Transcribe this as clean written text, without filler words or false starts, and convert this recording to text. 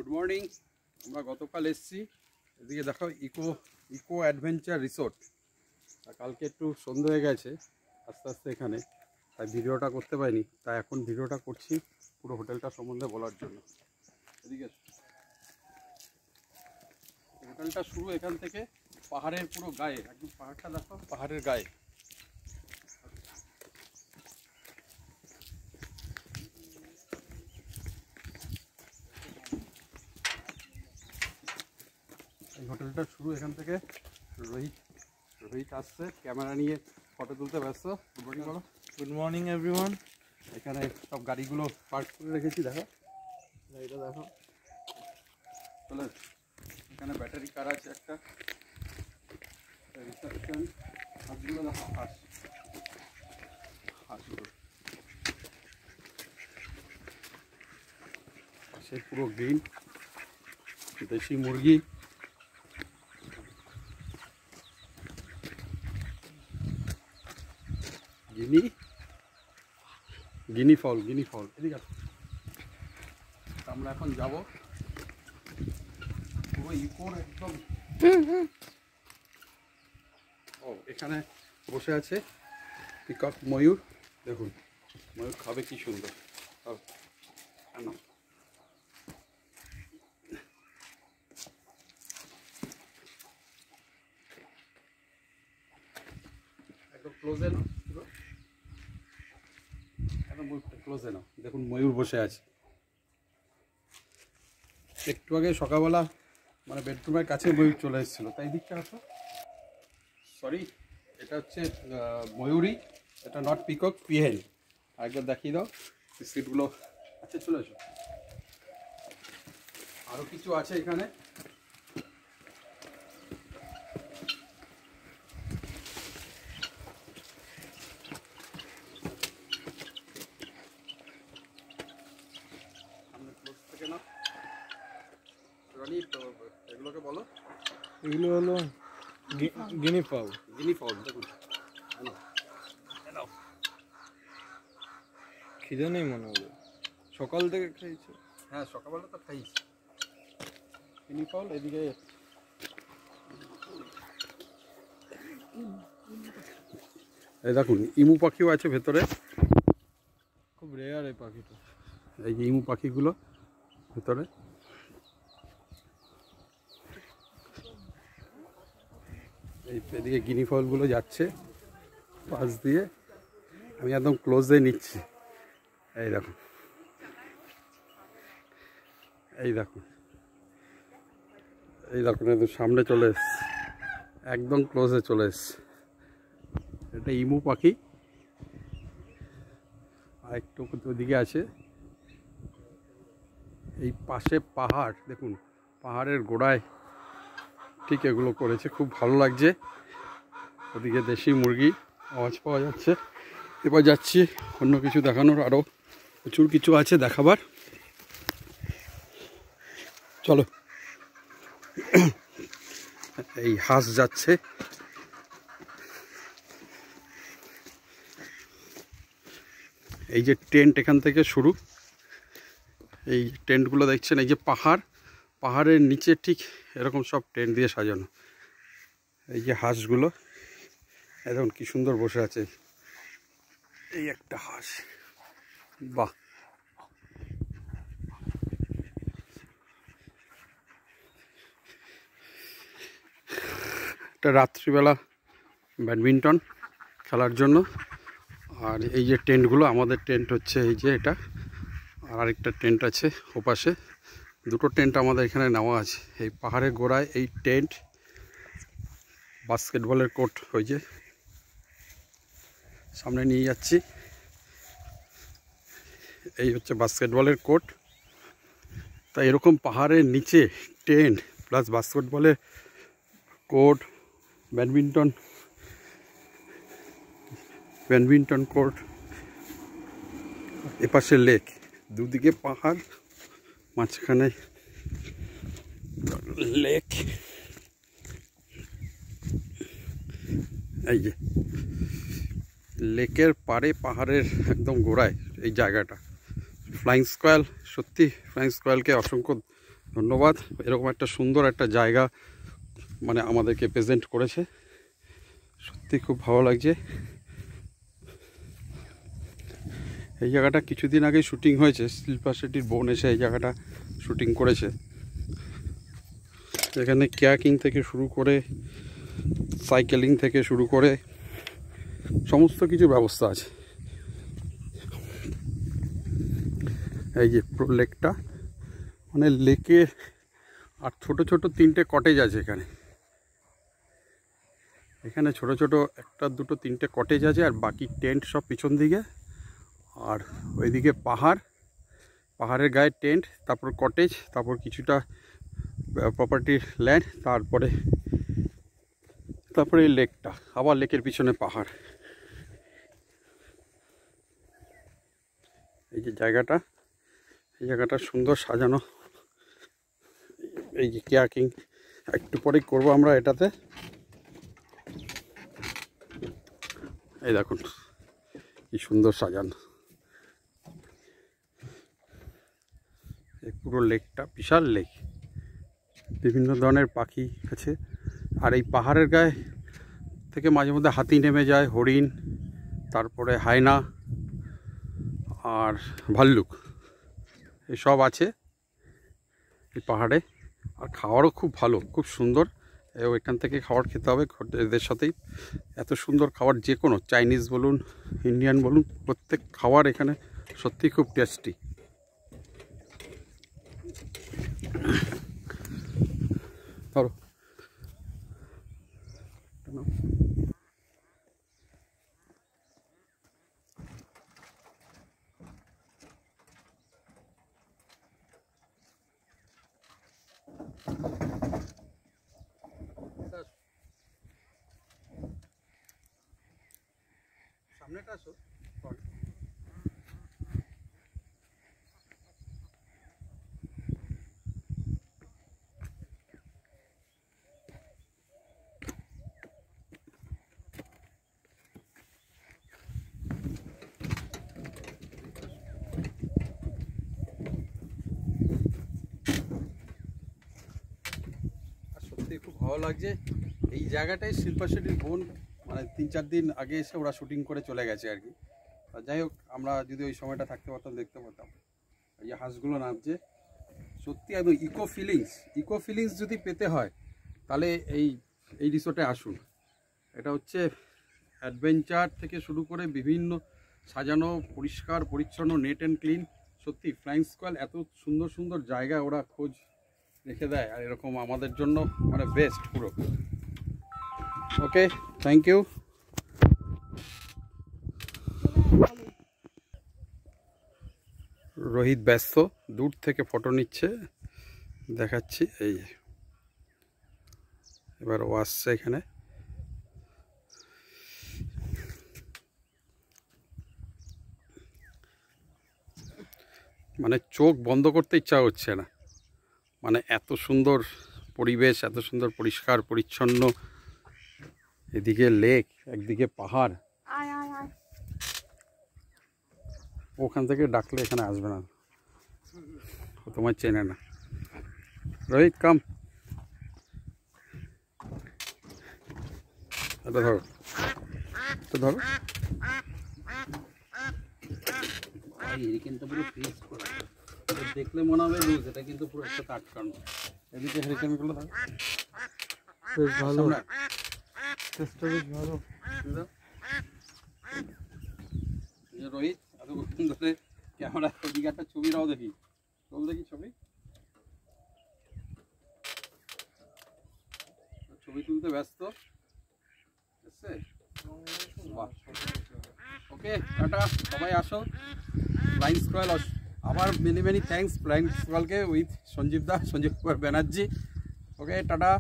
Good morning. আমরা গতকাল এসেছি, এদিকে দেখো ইকো অ্যাডভেঞ্চার রিসোর্ট। কালকে একটু সন্ধ্যে হয়ে গেছে আস্তে আস্তে এখানে, তাই ভিডিওটা করতে পারিনি, তাই এখন ভিডিওটা করছি পুরো হোটেলটা সম্বন্ধে বলার জন্য। এদিকে হোটেলটা শুরু এখান থেকে, পাহাড়ের পুরো গায়ে, একদম পাহাড়টা দেখো, পাহাড়ের গায়ে। এই হোটেলটা শুরু এখান থেকে। রোহিত আসছে ক্যামেরা নিয়ে ফটো তুলতে ব্যস্ত। গুড মর্নিং বলো। Good morning everyone. এখানে সব গাড়িগুলো পার্ক করে রেখেছি, দেখো গাড়িটা দেখো। চলে এখানে ব্যাটারি কার আছে একটা, রিসেপশন। হাঁসগুলো দেখো, হাঁসগুলো পাশে পুরো গ্রিন, দেশি মুরগি। গিনি ফল এদিকে আসো। আমরা এখন যাব পুরো ইকোর একদম। ও এখানে বসে আছে পিকক ময়ূর, দেখুন ময়ূর খাবে কি সুন্দর। একদম ক্লোজে না, একদম ক্লোজে না, দেখুন ময়ূর বসে আছে। একটু আগে সকালবেলা মানে বেডরুমের কাছে ময়ূর চলে এসেছিলো, তাই দিকটা আসো। সরি, এটা হচ্ছে ময়ূরী, এটা নট পিকক, পিহেন। আরেকবার দেখিয়ে দাও সিটগুলো। আচ্ছা চলে এসো, আরও কিছু আছে এখানে। এগুলোকে বলো, এগুলো হলো গিনি ফাউল। দেখুন খিদে নেই মনে হবে, সকাল থেকে খেয়েছে। হ্যাঁ সকালবেলা তো খাইছি গিনি ফাউল। এদিকে এই দেখুন ইমু পাখিও আছে ভেতরে, খুব রেয়ার এই পাখিটা। এই যে ইমু পাখিগুলো ভেতরে। এই এদিকে গিনি ফাউলগুলো যাচ্ছে পাশ দিয়ে, আমি একদম ক্লোজে নিচ্ছি। এই দেখুন, এই দেখুন একদম সামনে চলে এসছে, একদম ক্লোজে চলে এসছে। এটা ইমু পাখি, আর একটু ওদিকে আছে। এই পাশে পাহাড়, দেখুন পাহাড়ের গোড়ায় ঠিক এগুলো করেছে, খুব ভালো লাগছে। ওদিকে দেশি মুরগি আওয়াজ পাওয়া যাচ্ছে। এবার যাচ্ছি অন্য কিছু দেখানোর, আরও প্রচুর কিছু আছে দেখাবার, চলো। এই হাঁস যাচ্ছে, এই যে টেন্ট এখান থেকে শুরু। এই টেন্টগুলো দেখছেন, এই যে পাহাড়ের নিচে ঠিক এরকম সব টেন্ট দিয়ে সাজানো। এই যে হাঁসগুলো এখন কি সুন্দর বসে আছে। এই একটা হাঁস, বাহ। এটা রাত্রিবেলা ব্যাডমিন্টন খেলার জন্য। আর এই যে টেন্টগুলো, আমাদের টেন্ট হচ্ছে এই যে এটা, আর আরেকটা টেন্ট আছে ওপাশে। দুটো টেন্ট আমাদের এখানে নেওয়া আছে। এই পাহাড়ের গোড়ায় এই টেন্ট। বাস্কেটবলের কোর্ট ওই যে সামনে নিয়ে যাচ্ছি, এই হচ্ছে বাস্কেটবলের কোর্ট। তাই এরকম পাহাড়ের নিচে টেন্ট প্লাস বাস্কেটবলের কোর্ট, ব্যাডমিন্টন কোর্ট, এপাশে লেক, দুদিকে পাহাড়, মাঝখানে লেক। এই যে লেকের পাড়ে পাহাড়ের একদম গোড়ায় এই জায়গাটা। ফ্লাইং স্কোয়াল, সত্যি ফ্লাইং স্কোয়ালকে অসংখ্য ধন্যবাদ, এরকম একটা সুন্দর একটা জায়গা মানে আমাদেরকে প্রেজেন্ট করেছে, সত্যি খুব ভালো লাগছে। এই জায়গাটা কিছুদিন আগে শুটিং হয়েছে, শিল্পা শেট্টির বোন এসে এই জায়গাটা শুটিং করেছে। এখানে ক্যাকিং থেকে শুরু করে সাইকেলিং থেকে শুরু করে সমস্ত কিছু ব্যবস্থা আছে। এই যে পুরো লেকটা, মানে লেকে আর ছোট ছোট 3টে কটেজ আছে এখানে। এখানে ছোট ছোট 1, 2, 3টে কটেজ আছে, আর বাকি টেন্ট সব পিছন দিকে। আর ওইদিকে পাহাড়ের গায়ে টেন্ট, তারপর কটেজ, তারপর কিছুটা প্রপার্টি ল্যান্ড, তারপরে এই লেকটা, আবার লেকের পিছনে পাহাড়। এই যে জায়গাটা, এই জায়গাটা সুন্দর সাজানো। এই যে ক্যাকিং একটু পরেই করবো আমরা এটাতে। এই দেখুন কি সুন্দর সাজানো, এই পুরো লেকটা বিশাল লেক, বিভিন্ন ধরনের পাখি আছে। আর এই পাহাড়ের গায়ে থেকে মাঝে মধ্যে হাতি নেমে যায়, হরিণ, তারপরে হায়না আর ভাল্লুক, এসব আছে এই পাহাড়ে। আর খাওয়ারও খুব ভালো, খুব সুন্দর। এখান থেকে খাবার খেতে হবে এদের সাথেই। এত সুন্দর খাবার, যে কোনো চাইনিজ বলুন, ইন্ডিয়ান বলুন, প্রত্যেক খাবার এখানে সত্যি খুব টেস্টি। ধরো সামনেটা আসো। সত্যি খুব ভালো লাগছে এই জায়গাটায়। শিল্পা শেট্টির বোন মানে 3-4 দিন আগে এসে ওরা শুটিং করে চলে গেছে আর কি। যাই হোক, আমরা যদি ওই সময়টা থাকতে পারতাম দেখতে পারতাম এই যে হাঁসগুলো নামছে। সত্যি একদম ইকো ফিলিংস যদি পেতে হয় তাহলে এই রিসোর্টে আসুন। এটা হচ্ছে অ্যাডভেঞ্চার থেকে শুরু করে বিভিন্ন সাজানো, পরিষ্কার পরিচ্ছন্ন, নেট অ্যান্ড ক্লিন। সত্যি ফ্লাইং স্কোয়াড এত সুন্দর সুন্দর জায়গা ওরা খোঁজ রেখে দেয়, আর এরকম আমাদের জন্য মানে বেস্ট পুরো। ওকে, থ্যাংক ইউ। রোহিত ব্যস্ত, দূর থেকে ফটো নিচ্ছে, দেখাচ্ছি। এই এবার ও আসছে এখানে। মানে চোখ বন্ধ করতে ইচ্ছা হচ্ছে না, মানে এত সুন্দর পরিবেশ, এত সুন্দর পরিষ্কার পরিচ্ছন্ন। এদিকে লেক, একদিকে পাহাড়। ওখান থেকে ডাকলে এখানে আসবে না, ও তোমায় চেনে না। রোহিত কাম, এটা ধরো, এটা ধরো। হেরিকেনটা পুরো ফ্রিজ করা, দেখলে মনে হবে লুজ, এটা কিন্তু পুরো একটা টাটকানো। এদিকে হেরিকেনগুলো ধরো, বেশ ভালো, চেষ্টা বেশ ভালো। রোহিত এতক্ষণ ধরে ক্যামেরা, ওদিকে একটা ছবিটাও দেখি, চল দেখি ছবি তুলতে ব্যস্ত। ওকে, টাটা, সবাই আসো ফ্লাইং স্কোয়াড। আবার মেনি থ্যাঙ্কস ফ্লাইং স্কোয়াডকে with Sanjeev Kumar Banerjee. Okay, tata.